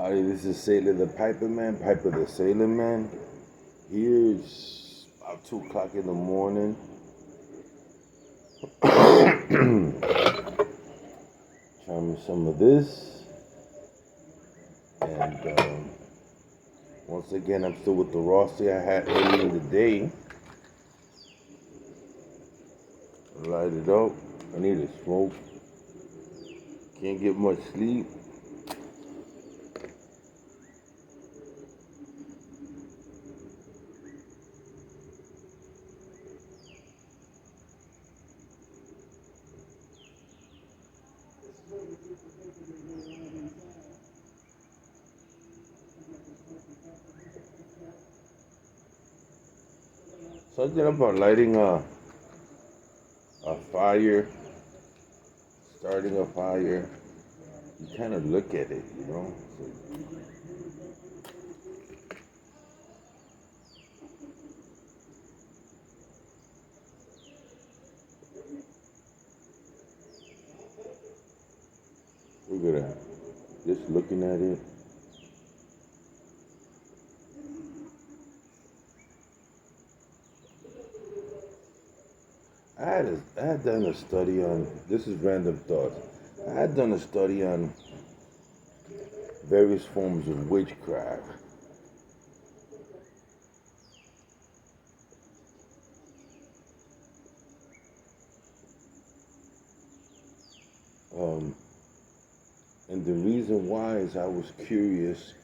Hi, this is Sailor the Piper Man, Piper the Sailor Man. Here's about 2 o'clock in the morning. Trying some of this. And once again, I'm still with the Rossi I had earlier in the day. Light it up. I need a smoke. Can't get much sleep. Something about lighting a fire, starting a fire. You kind of look at it, you know. Look at that. Just looking at it. I had done a study on, this is random thoughts. I had done a study on various forms of witchcraft. Um, and the reason why is I was curious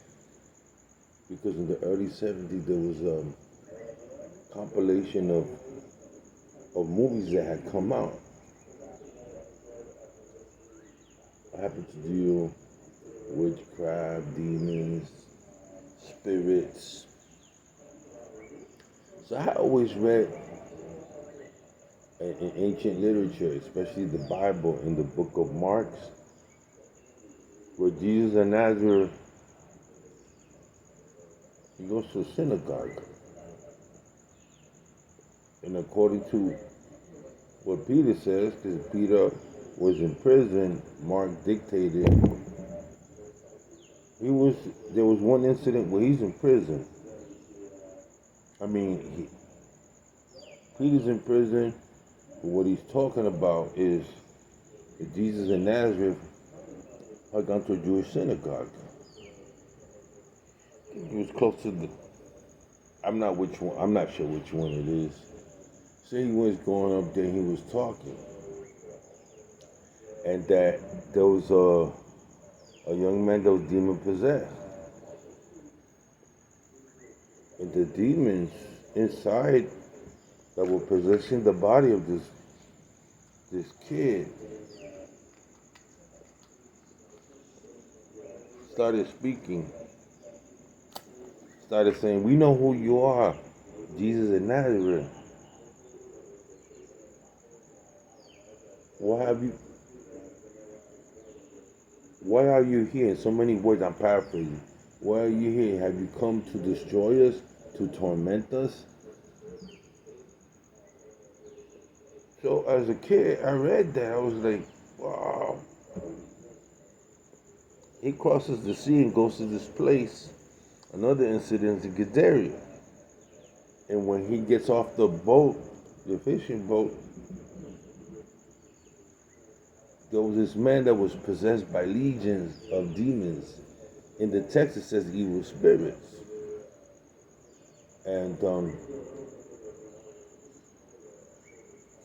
because in the early 70s there was a compilation of movies that had come out. I happened to deal witchcraft, demons, spirits. So I always read in ancient literature, especially the Bible, in the book of Mark, where Jesus of Nazareth, he goes to a synagogue. And according to what Peter says, because Peter was in prison, Mark dictated, there was one incident where he's in prison. I mean, Peter's in prison, but what he's talking about is that Jesus of Nazareth had gone to a Jewish synagogue. He was close to I'm not sure which one it is. So he was going up there, he was talking. And that there was a young man that was demon possessed. And the demons inside that were possessing the body of this kid started speaking, started saying, "We know who you are, Jesus of Nazareth. Why are you here?" In so many words, I'm paraphrasing. "Why are you here? Have you come to destroy us, to torment us?" So as a kid, I read that. I was like, wow. He crosses the sea and goes to this place. Another incident in Gadara. And when he gets off the boat, the fishing boat, there was this man that was possessed by legions of demons. In the text, it says evil spirits. And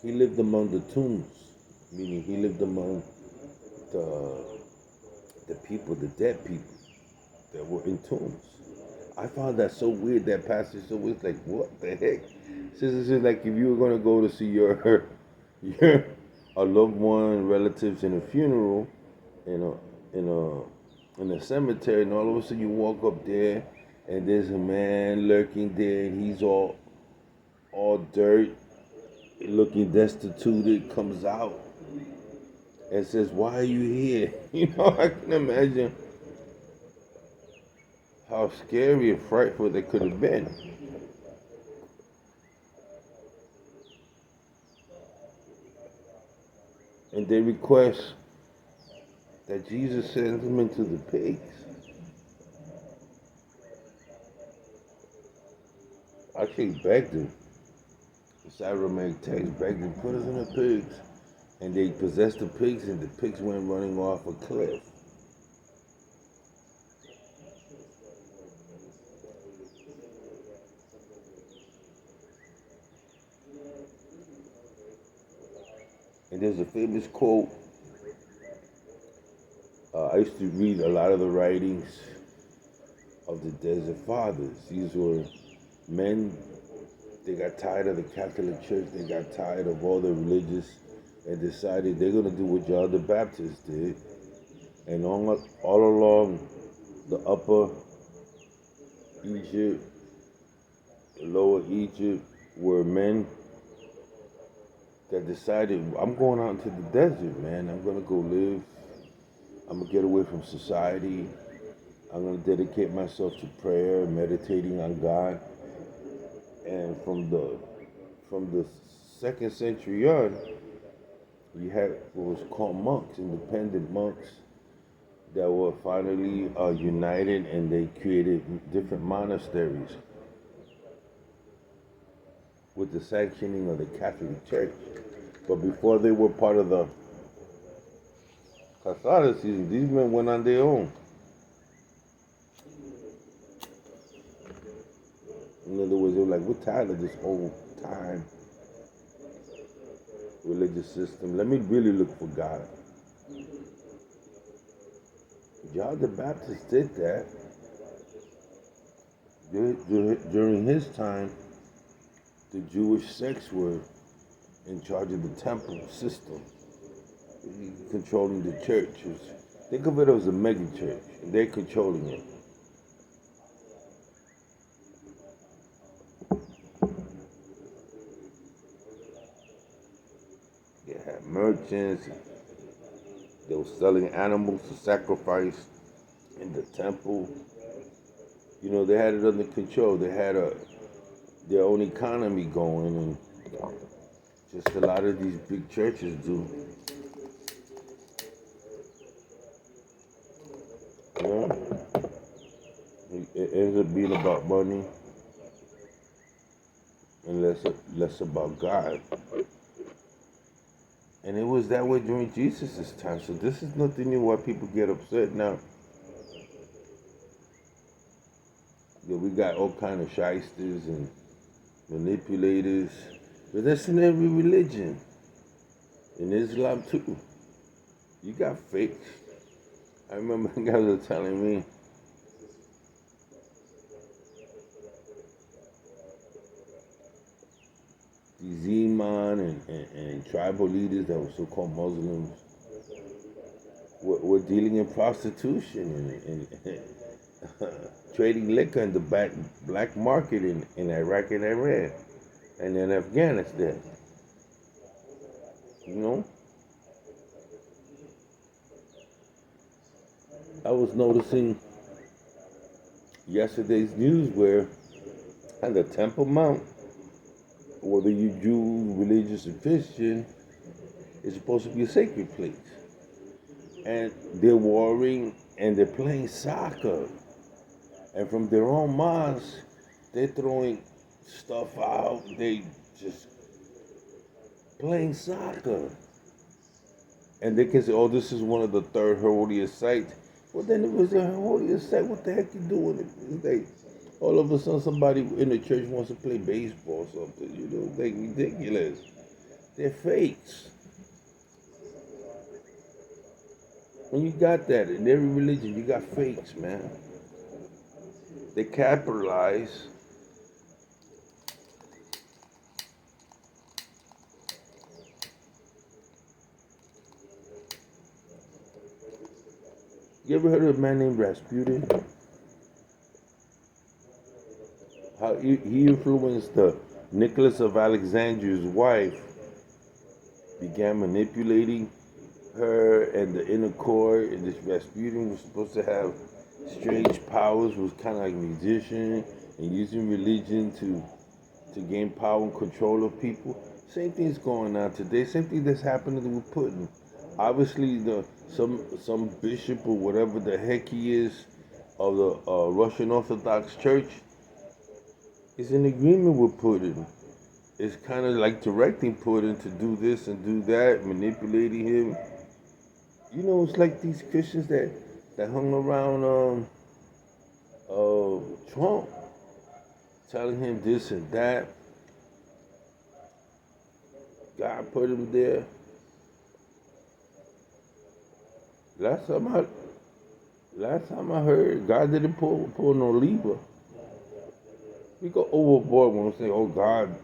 he lived among the tombs, meaning he lived among the people, the dead people that were in tombs. I found that so weird, that passage. So it's like, what the heck? This is like if you were going to go to see your a loved one, relatives in a funeral, in a cemetery, and all of a sudden you walk up there, and there's a man lurking there, and he's all dirt, looking destitute. Comes out and says, "Why are you here?" I can imagine how scary and frightful they could have been. And they request that Jesus sends them into the pigs. actually begged him. The Cybermanic text begged him, put us in the pigs. And they possessed the pigs, and the pigs went running off a cliff. And there's a famous quote. I used to read a lot of the writings of the Desert Fathers. These were men, they got tired of the Catholic Church, they got tired of all the religious, and decided they're going to do what John the Baptist did. And all along the upper Egypt, the lower Egypt, were men that decided, I'm going out into the desert, man. I'm going to go live. I'm going to get away from society. I'm going to dedicate myself to prayer, meditating on God. And from the second century on, you had what was called monks, independent monks, that were finally united, and they created different monasteries with the sanctioning of the Catholic Church. But before they were part of the Catholicism, these men went on their own. In other words, they were like, we're tired of this old time religious system. Let me really look for God. John the Baptist did that. During his time, the Jewish sects were in charge of the temple system, controlling the churches. Think of it as a mega church, and they're controlling it. They had merchants. They were selling animals to sacrifice in the temple. You know, they had it under control. They had their own economy going, and just a lot of these big churches do. You know, it ends up being about money and less about God. And it was that way during Jesus' time. So this is nothing new why people get upset now. Yeah, we got all kind of shysters and manipulators. But that's in every religion. In Islam too. You got fakes. I remember guys were telling me, these Iman and tribal leaders that were so-called Muslims were dealing in prostitution and trading liquor in the black market in Iraq and Iran and in Afghanistan. You know? I was noticing yesterday's news where on the Temple Mount, whether you Jew, religious, or Christian, it's supposed to be a sacred place. And they're warring and they're playing soccer. And from their own mosques, they're throwing stuff out. They just playing soccer. And they can say, oh, this is one of the third holiest sites. Well, then it was the holiest site. What the heck you doing? It's like, all of a sudden somebody in the church wants to play baseball or something. You know, like ridiculous. They're fakes. When you got that, in every religion, you got fakes, man. They capitalize. You ever heard of a man named Rasputin? How he influenced Nicholas of Alexandria's wife, began manipulating her and the inner court, and this Rasputin was supposed to have strange powers, was kind of like a musician, and using religion to gain power and control of people. Same thing's going on today. Same thing that's happening with Putin. Obviously, some bishop or whatever the heck he is of the Russian Orthodox Church is in agreement with Putin. It's kind of like directing Putin to do this and do that, manipulating him. You know, it's like these Christians that hung around Trump, telling him this and that. God put him there. Last time I last time I heard, God didn't pull no lever. We go overboard when we say, "Oh God,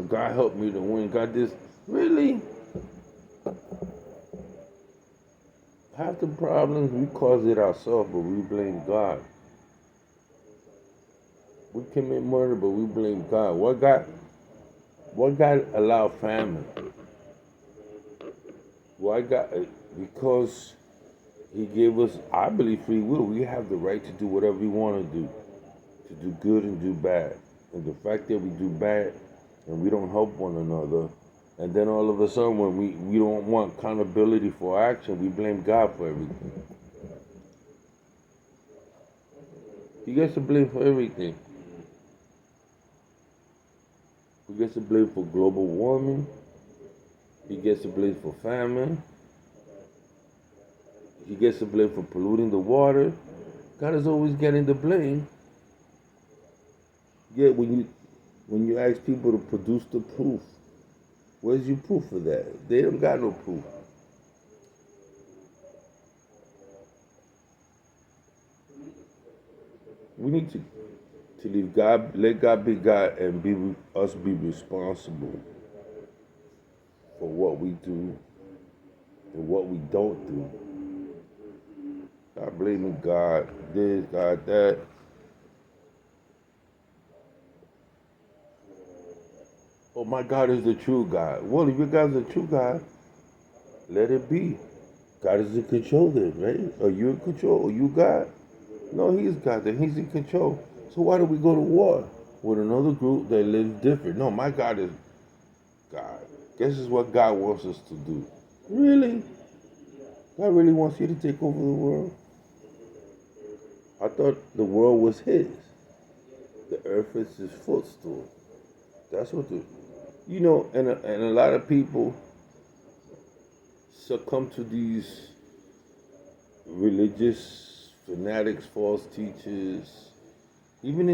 God helped me to win. God this." Really, half the problems we cause it ourselves, but we blame God. We commit murder, but we blame God. What God allowed famine? Why God? Because He gave us, I believe, free will. We have the right to do whatever we want to do good and do bad. And the fact that we do bad and we don't help one another, and then all of a sudden when we don't want accountability for action, we blame God for everything. He gets to blame for everything. He gets to blame for global warming. He gets to blame for famine. He gets to blame for polluting the water. God is always getting the blame. Yet when you ask people to produce the proof, where's your proof for that? They don't got no proof. We need to leave God, let God be God, and be responsible for what we do and what we don't do. Not blaming God this, God that. Oh, my God is the true God. Well, if your God's the true God, let it be. God is in control then, right? Are you in control? Are you God? No, He's God. Then He's in control. So why do we go to war with another group that lives different? No, my God is God. This is what God wants us to do. Really? God really wants you to take over the world? I thought the world was His. The earth is His footstool. That's what and a lot of people succumb to these religious fanatics, false teachers. Even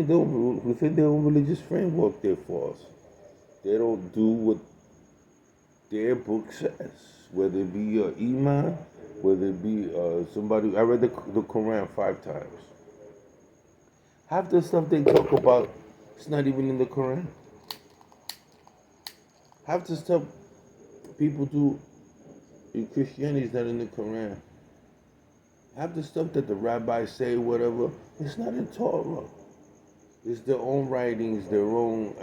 within their own religious framework, they're false. They don't do what their book says, whether it be Iman, whether it be somebody. I read the Quran 5 times. Half the stuff they talk about, it's not even in the Quran. Half the stuff people do in Christianity is not in the Quran. Half the stuff that the rabbis say, whatever, it's not in Torah. It's their own writings, their own,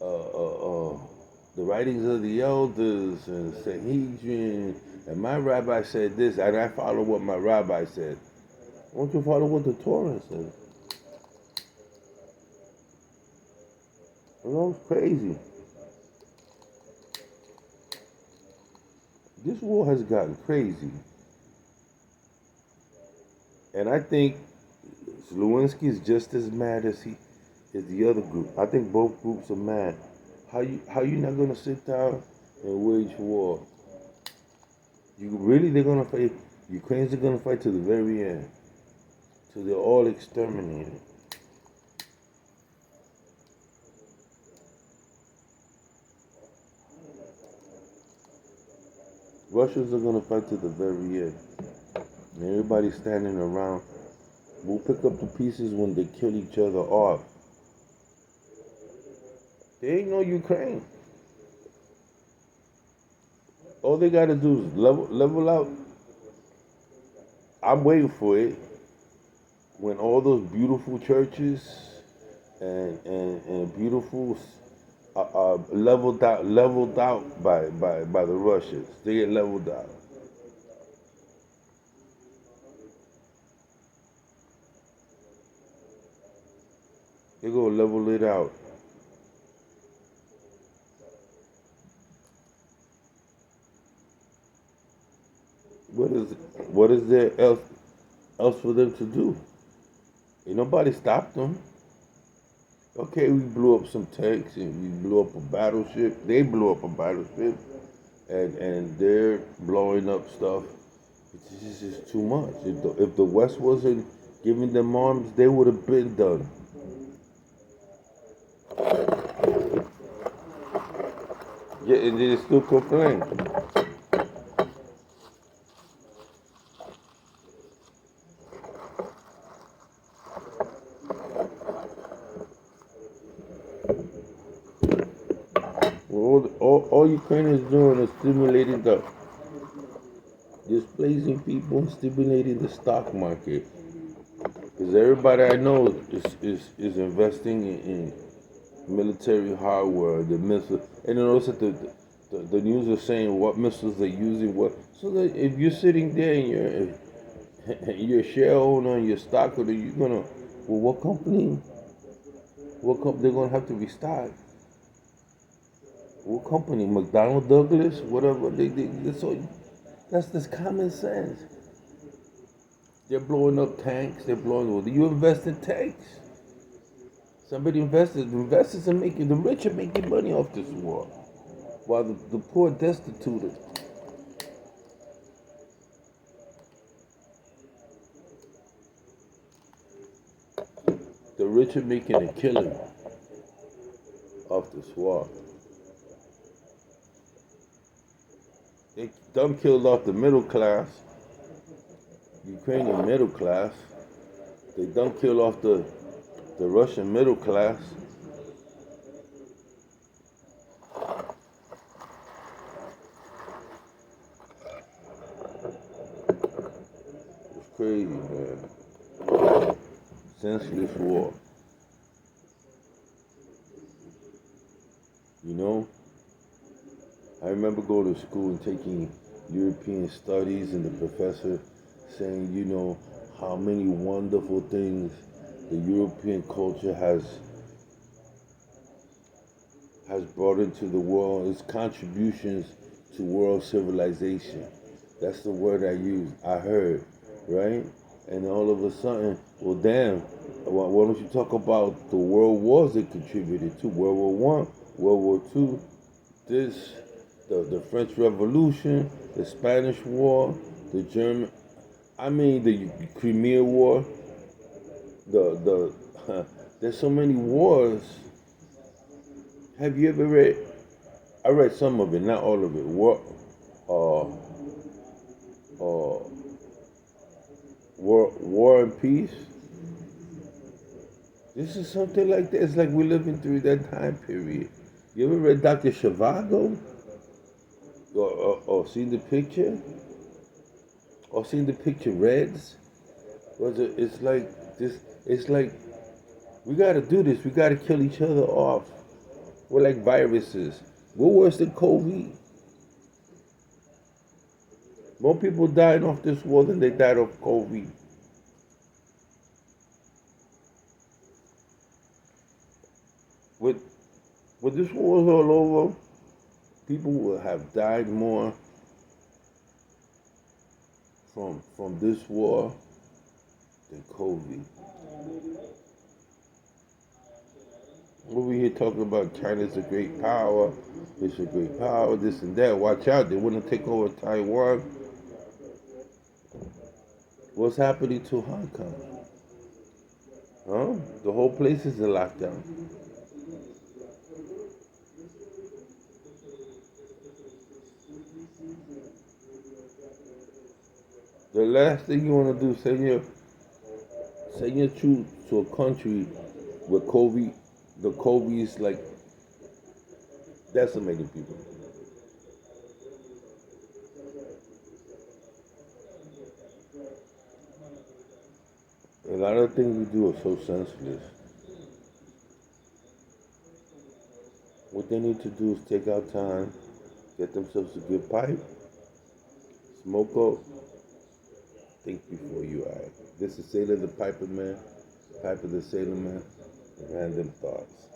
the writings of the elders and Sanhedrin. And my rabbi said this, and I follow what my rabbi said. Won't you follow what the Torah says? It's crazy. This war has gotten crazy. And I think Zelensky is just as mad as the other group. I think both groups are mad. How you not gonna sit down and wage war? They're gonna fight. Ukrainians are gonna fight to the very end, till they're all exterminated. Russians are gonna fight to the very end. And everybody's standing around. We'll pick up the pieces when they kill each other off. There ain't no Ukraine. All they gotta do is level out. I'm waiting for it when all those beautiful churches and beautiful leveled out by the Russians. They get leveled out. They go level it out. What is there else for them to do? Ain't nobody stopped them. Okay, we blew up some tanks and we blew up a battleship. They blew up a battleship, and they're blowing up stuff. It's just too much. If the West wasn't giving them arms, they would have been done. Yeah, and they still complain. Well, all Ukraine is doing is stimulating displacing people, and stimulating the stock market. Because everybody I know is investing in military hardware, the missile, and then also the news is saying what missiles they're using, what. So that if you're sitting there and you're a shareholder and your stockholder, you're gonna, well, what company? What company they're gonna have to restock? What company? McDonnell Douglas, whatever. That's common sense. They're blowing up tanks. They're blowing. Well, you invest in tanks. Somebody invested. Investors are making. The rich are making money off this war, while the poor destitute. The rich are making a killing off this war. They done killed off the middle class, Ukrainian middle class. They done killed off the Russian middle class. It's crazy, man. Senseless war. You know, I remember going to school and taking European studies, and the professor saying, how many wonderful things the European culture has brought into the world, its contributions to world civilization. That's the word I used. I heard, right? And all of a sudden, well, damn. Why don't you talk about the world wars they contributed to? World War One, World War Two, this, the French Revolution, the Spanish War, the German, the Crimea War, there's so many wars. Have you ever read? I read some of it, not all of it. Uh, uh, War and Peace. This is something like that. It's like we're living through that time period. You ever read Dr. Zhivago? Or seen the picture? Or seen the picture Reds? It's like this. It's like we got to do this. We got to kill each other off. We're like viruses. We're worse than COVID. More people dying off this war than they died of COVID. With when this war is all over, people will have died more from this war than COVID. Over here talking about China's a great power, it's a great power, this and that. Watch out, they want to take over Taiwan. What's happening to Hong Kong? Huh? The whole place is in lockdown. The last thing you want to do, send your troops to a country where the COVID is like decimating people. A lot of things we do are so senseless. What they need to do is take out time, get themselves a good pipe, smoke up, think before you act. This is Sailor the Piper Man, Piper the Sailor Man, Random Thoughts.